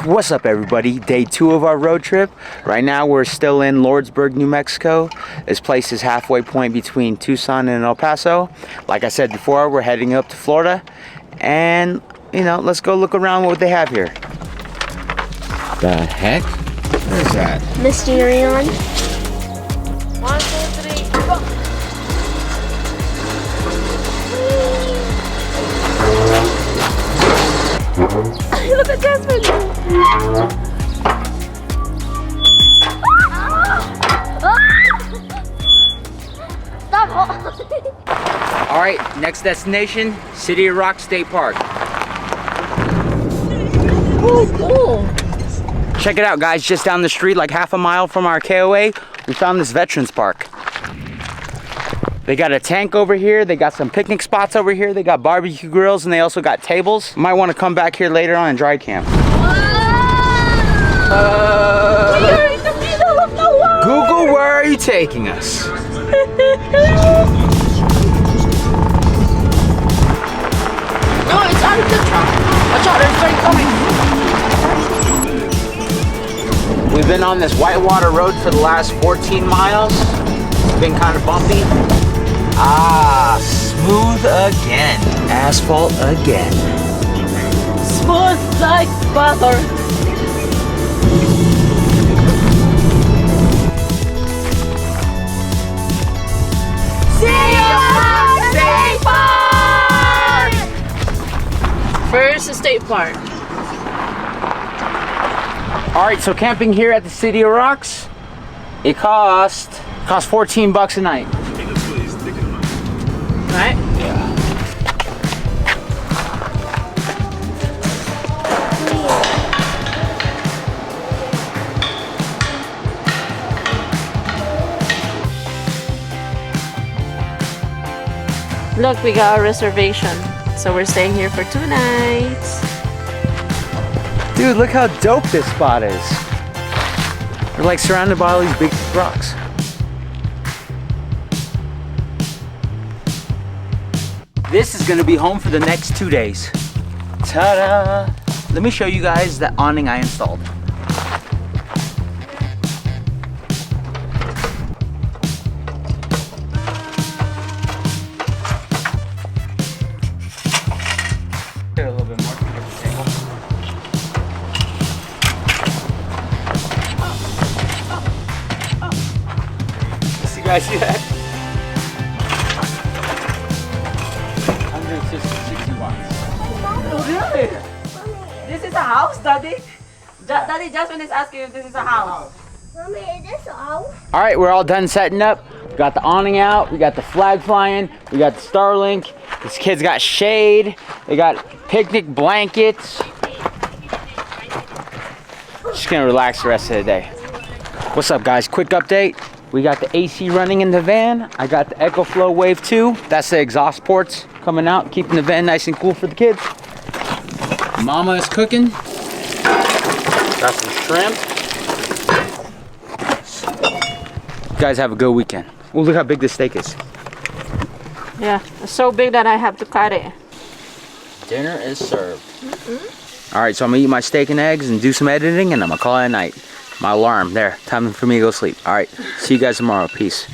What's up, everybody? Day 2 of our road trip. Right now we're still in Lordsburg, New Mexico. This place is halfway point between Tucson and El Paso. Like I said before, we're heading up to Florida, and you know, let's go look around what they have here. The heck? What is that? Mysterion. 1, 2, 3, go! Look at Jasmine! Stop! All right, next destination, City of Rock State Park. Oh, cool! Check it out, guys. Just down the street, like half a mile from our KOA, we found this Veterans Park. They got a tank over here. They got some picnic spots over here. They got barbecue grills, and they also got tables. Might want to come back here later on and dry camp. We are in the middle of nowhere! Google, where are you taking us? No, it's out of the truck. Watch out, there's a train coming. We've been on this whitewater road for the last 14 miles. It's been kind of bumpy. Ah, smooth again. Asphalt again. Smooth like butter. See you at State Park! First State Park. All right, so camping here at the City of Rocks, it costs $14 a night. Right? Yeah. Look, we got a reservation. So we're staying here for 2 nights. Dude, look how dope this spot is. We're like surrounded by all these big rocks. This is gonna be home for the next 2 days. Ta-da! Let me show you guys the awning I installed. A little bit more to get the table. You guys see that? 160 watts. Oh, really? This is a house, Daddy? Daddy Jasmine is asking if this is a house. Mommy, is this all? All right, we're all done setting up. We got the awning out. We got the flag flying. We got the Starlink. These kids got shade. They got picnic blankets. Just gonna relax the rest of the day. What's up, guys? Quick update. We got the AC running in the van. I got the EcoFlow Wave 2. That's the exhaust ports coming out, keeping the van nice and cool for the kids. Mama is cooking. Got some shrimp. You guys have a good weekend. Oh, look how big this steak is. Yeah, it's so big that I have to cut it. Dinner is served. All right, so I'm gonna eat my steak and eggs and do some editing, and I'm gonna call it a night. My alarm, there, time for me to go sleep. All right, see you guys tomorrow. Peace.